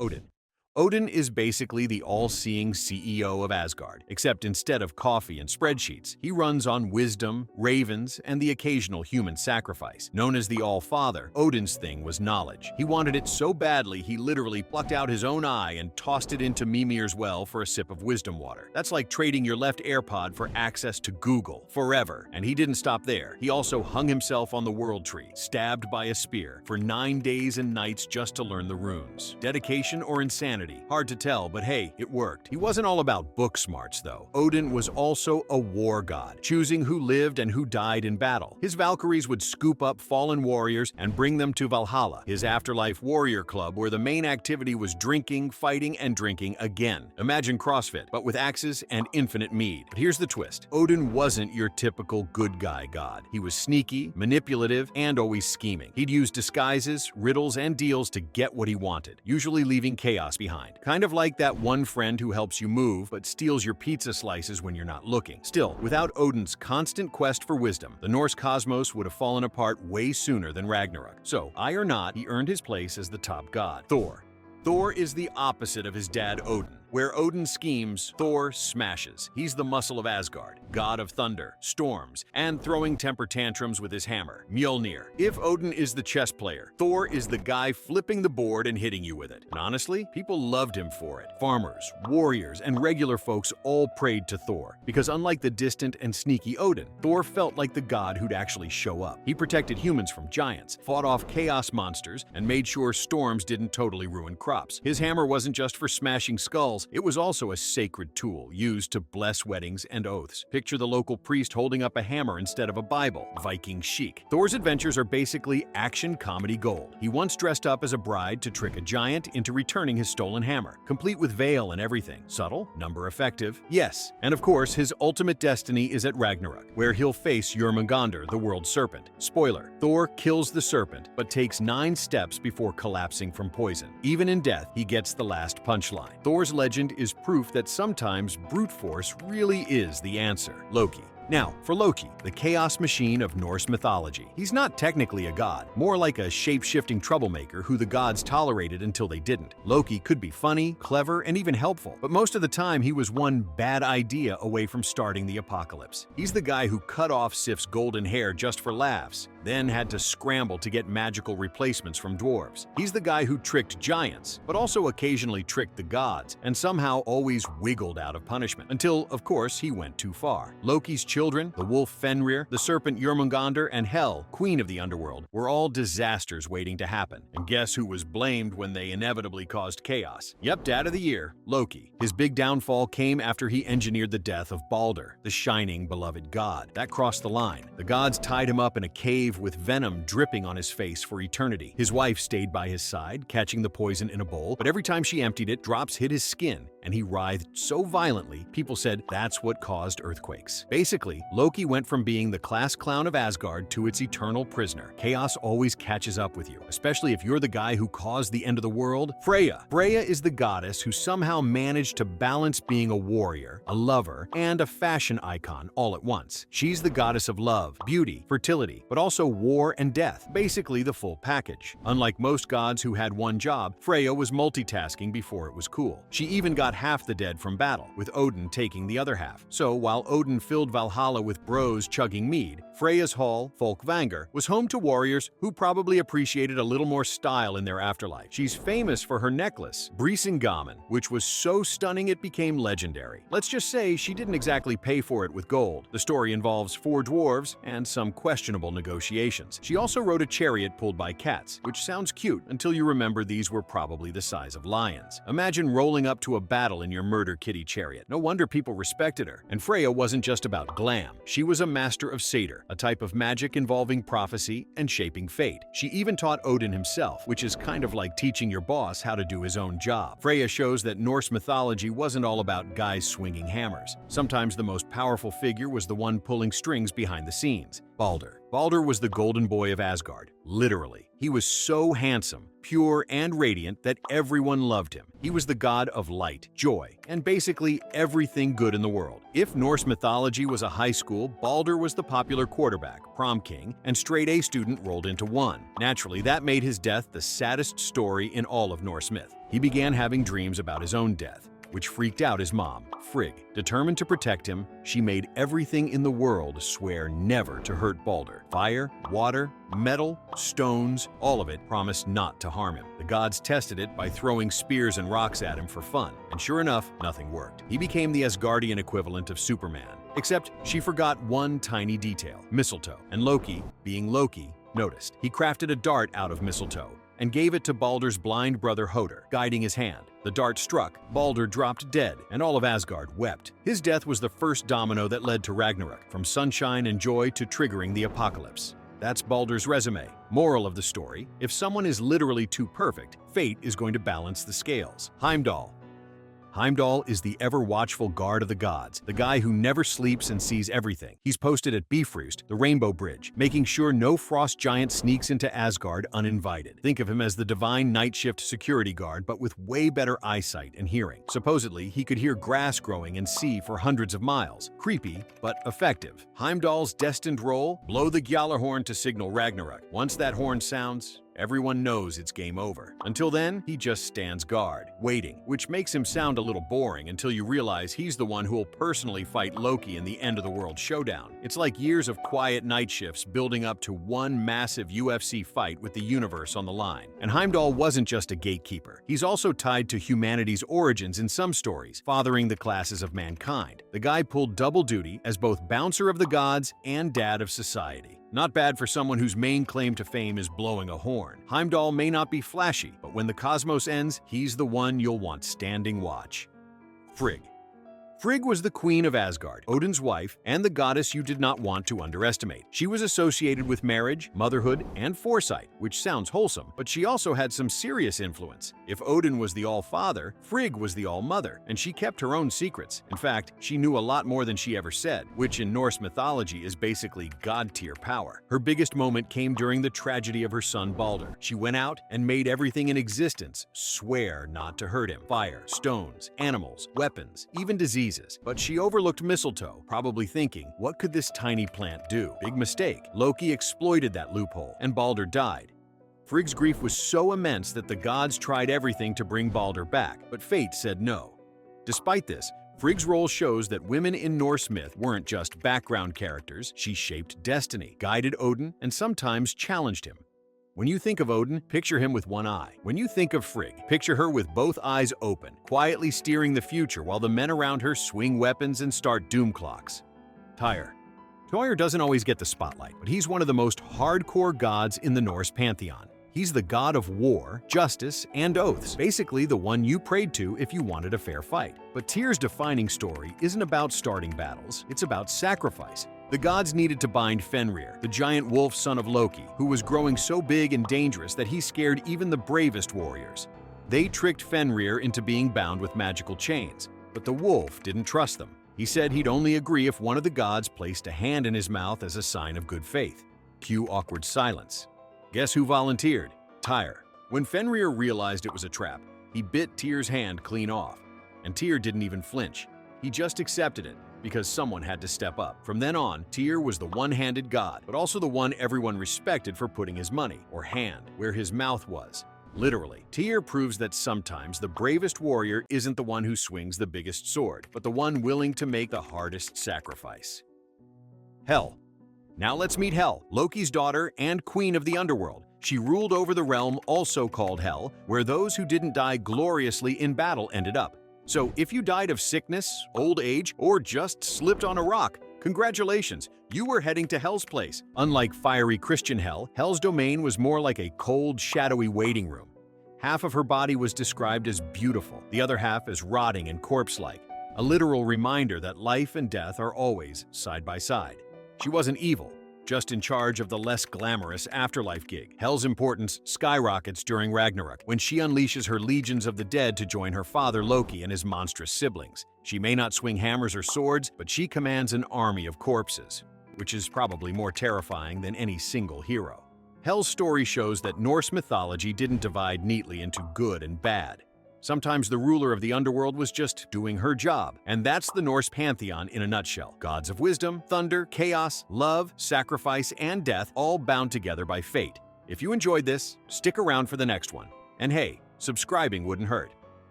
Odin. Odin is basically the all-seeing CEO of Asgard, except instead of coffee and spreadsheets, he runs on wisdom, ravens, and the occasional human sacrifice. Known as the All-Father, Odin's thing was knowledge. He wanted it so badly he literally plucked out his own eye and tossed it into Mimir's well for a sip of wisdom water. That's like trading your left AirPod for access to Google forever. And he didn't stop there. He also hung himself on the World Tree, stabbed by a spear, for 9 days and nights just to learn the runes. Dedication or insanity? Hard to tell, but hey, it worked. He wasn't all about book smarts, though. Odin was also a war god, choosing who lived and who died in battle. His Valkyries would scoop up fallen warriors and bring them to Valhalla, his afterlife warrior club where the main activity was drinking, fighting, and drinking again. Imagine CrossFit, but with axes and infinite mead. But here's the twist. Odin wasn't your typical good guy god. He was sneaky, manipulative, and always scheming. He'd use disguises, riddles, and deals to get what he wanted, usually leaving chaos behind. Kind of like that one friend who helps you move but steals your pizza slices when you're not looking. Still, without Odin's constant quest for wisdom, the Norse cosmos would have fallen apart way sooner than Ragnarok. So, eye or not, he earned his place as the top god. Thor. Thor is the opposite of his dad Odin. Where Odin schemes, Thor smashes. He's the muscle of Asgard, god of thunder, storms, and throwing temper tantrums with his hammer, Mjolnir. If Odin is the chess player, Thor is the guy flipping the board and hitting you with it. And honestly, people loved him for it. Farmers, warriors, and regular folks all prayed to Thor, because unlike the distant and sneaky Odin, Thor felt like the god who'd actually show up. He protected humans from giants, fought off chaos monsters, and made sure storms didn't totally ruin crops. His hammer wasn't just for smashing skulls, it was also a sacred tool used to bless weddings and oaths. Picture the local priest holding up a hammer instead of a Bible. Viking chic. Thor's adventures are basically action comedy gold. He once dressed up as a bride to trick a giant into returning his stolen hammer, complete with veil and everything. Subtle? Number effective? Yes. And of course, his ultimate destiny is at Ragnarok, where he'll face Jormungandr, the world serpent. Spoiler: Thor kills the serpent, but takes 9 steps before collapsing from poison. Even in death, he gets the last punchline. Thor's legend is proof that sometimes brute force really is the answer. Loki. Now, for Loki, the chaos machine of Norse mythology. He's not technically a god, more like a shape-shifting troublemaker who the gods tolerated until they didn't. Loki could be funny, clever, and even helpful, but most of the time he was one bad idea away from starting the apocalypse. He's the guy who cut off Sif's golden hair just for laughs, then had to scramble to get magical replacements from dwarves. He's the guy who tricked giants, but also occasionally tricked the gods, and somehow always wiggled out of punishment, until, of course, he went too far. Loki's children, the wolf Fenrir, the serpent Jormungandr, and Hel, queen of the Underworld, were all disasters waiting to happen. And guess who was blamed when they inevitably caused chaos? Yep, Dad of the Year, Loki. His big downfall came after he engineered the death of Baldur, the shining, beloved god. That crossed the line. The gods tied him up in a cave with venom dripping on his face for eternity. His wife stayed by his side, catching the poison in a bowl, but every time she emptied it, drops hit his skin, and he writhed so violently, people said that's what caused earthquakes. Basically, Loki went from being the class clown of Asgard to its eternal prisoner. Chaos always catches up with you, especially if you're the guy who caused the end of the world. Freya. Freya is the goddess who somehow managed to balance being a warrior, a lover, and a fashion icon all at once. She's the goddess of love, beauty, fertility, but also war and death, basically the full package. Unlike most gods who had one job, Freya was multitasking before it was cool. She even got half the dead from battle, with Odin taking the other half. So while Odin filled Valhalla with bros chugging mead, Freya's hall, Folkvangr, was home to warriors who probably appreciated a little more style in their afterlife. She's famous for her necklace, Brisingamen, which was so stunning it became legendary. Let's just say she didn't exactly pay for it with gold. The story involves 4 dwarves and some questionable negotiations. She also rode a chariot pulled by cats, which sounds cute until you remember these were probably the size of lions. Imagine rolling up to a battle in your murder kitty chariot. No wonder people respected her. And Freya wasn't just about glam. She was a master of satyr, a type of magic involving prophecy and shaping fate. She even taught Odin himself, which is kind of like teaching your boss how to do his own job. Freya shows that Norse mythology wasn't all about guys swinging hammers. Sometimes the most powerful figure was the one pulling strings behind the scenes. Balder. Balder was the golden boy of Asgard, literally. He was so handsome, pure, and radiant that everyone loved him. He was the god of light, joy, and basically everything good in the world. If Norse mythology was a high school, Balder was the popular quarterback, prom king, and straight-A student rolled into one. Naturally, that made his death the saddest story in all of Norse myth. He began having dreams about his own death, which freaked out his mom, Frigg. Determined to protect him, she made everything in the world swear never to hurt Balder. Fire, water, metal, stones, all of it promised not to harm him. The gods tested it by throwing spears and rocks at him for fun, and sure enough, nothing worked. He became the Asgardian equivalent of Superman, except she forgot one tiny detail, mistletoe, and Loki, being Loki, noticed. He crafted a dart out of mistletoe and gave it to Balder's blind brother Hodor, guiding his hand. The dart struck, Balder dropped dead, and all of Asgard wept. His death was the first domino that led to Ragnarok, from sunshine and joy to triggering the apocalypse. That's Balder's resume. Moral of the story: if someone is literally too perfect, fate is going to balance the scales. Heimdall. Heimdall is the ever-watchful guard of the gods, the guy who never sleeps and sees everything. He's posted at Bifrost, the Rainbow Bridge, making sure no frost giant sneaks into Asgard uninvited. Think of him as the divine night shift security guard, but with way better eyesight and hearing. Supposedly, he could hear grass growing and see for hundreds of miles. Creepy, but effective. Heimdall's destined role? Blow the Gjallarhorn to signal Ragnarok. Once that horn sounds, everyone knows it's game over. Until then, he just stands guard, waiting, which makes him sound a little boring until you realize he's the one who will personally fight Loki in the end-of-the-world showdown. It's like years of quiet night shifts building up to one massive UFC fight with the universe on the line. And Heimdall wasn't just a gatekeeper. He's also tied to humanity's origins in some stories, fathering the classes of mankind. The guy pulled double duty as both bouncer of the gods and dad of society. Not bad for someone whose main claim to fame is blowing a horn. Heimdall may not be flashy, but when the cosmos ends, he's the one you'll want standing watch. Frigg. Frigg was the queen of Asgard, Odin's wife, and the goddess you did not want to underestimate. She was associated with marriage, motherhood, and foresight, which sounds wholesome, but she also had some serious influence. If Odin was the All-Father, Frigg was the All-Mother, and she kept her own secrets. In fact, she knew a lot more than she ever said, which in Norse mythology is basically god-tier power. Her biggest moment came during the tragedy of her son Balder. She went out and made everything in existence swear not to hurt him. Fire, stones, animals, weapons, even diseases. But she overlooked mistletoe, probably thinking, what could this tiny plant do? Big mistake. Loki exploited that loophole, and Balder died. Frigg's grief was so immense that the gods tried everything to bring Balder back, but fate said no. Despite this, Frigg's role shows that women in Norse myth weren't just background characters. She shaped destiny, guided Odin, and sometimes challenged him. When you think of Odin, picture him with one eye. When you think of Frigg, picture her with both eyes open, quietly steering the future while the men around her swing weapons and start doom clocks. Tyr. Tyr doesn't always get the spotlight, but he's one of the most hardcore gods in the Norse pantheon. He's the god of war, justice, and oaths, basically the one you prayed to if you wanted a fair fight. But Tyr's defining story isn't about starting battles, it's about sacrifice. The gods needed to bind Fenrir, the giant wolf son of Loki, who was growing so big and dangerous that he scared even the bravest warriors. They tricked Fenrir into being bound with magical chains, but the wolf didn't trust them. He said he'd only agree if one of the gods placed a hand in his mouth as a sign of good faith. Cue awkward silence. Guess who volunteered? Tyr. When Fenrir realized it was a trap, he bit Tyr's hand clean off. And Tyr didn't even flinch. He just accepted it, because someone had to step up. From then on, Tyr was the one-handed god, but also the one everyone respected for putting his money, or hand, where his mouth was. Literally, Tyr proves that sometimes the bravest warrior isn't the one who swings the biggest sword, but the one willing to make the hardest sacrifice. Hel. Now let's meet Hel, Loki's daughter and queen of the Underworld. She ruled over the realm also called Hel, where those who didn't die gloriously in battle ended up. So if you died of sickness, old age, or just slipped on a rock, congratulations, you were heading to Hel's place. Unlike fiery Christian Hel, Hel's domain was more like a cold, shadowy waiting room. Half of her body was described as beautiful, the other half as rotting and corpse-like, a literal reminder that life and death are always side by side. She wasn't evil, just in charge of the less glamorous afterlife gig. Hel's importance skyrockets during Ragnarok, when she unleashes her legions of the dead to join her father Loki and his monstrous siblings. She may not swing hammers or swords, but she commands an army of corpses. which is probably more terrifying than any single hero. Hel's story shows that Norse mythology didn't divide neatly into good and bad. Sometimes the ruler of the underworld was just doing her job, and that's the Norse pantheon in a nutshell. Gods of wisdom, thunder, chaos, love, sacrifice, and death, all bound together by fate. If you enjoyed this, stick around for the next one. And hey, subscribing wouldn't hurt.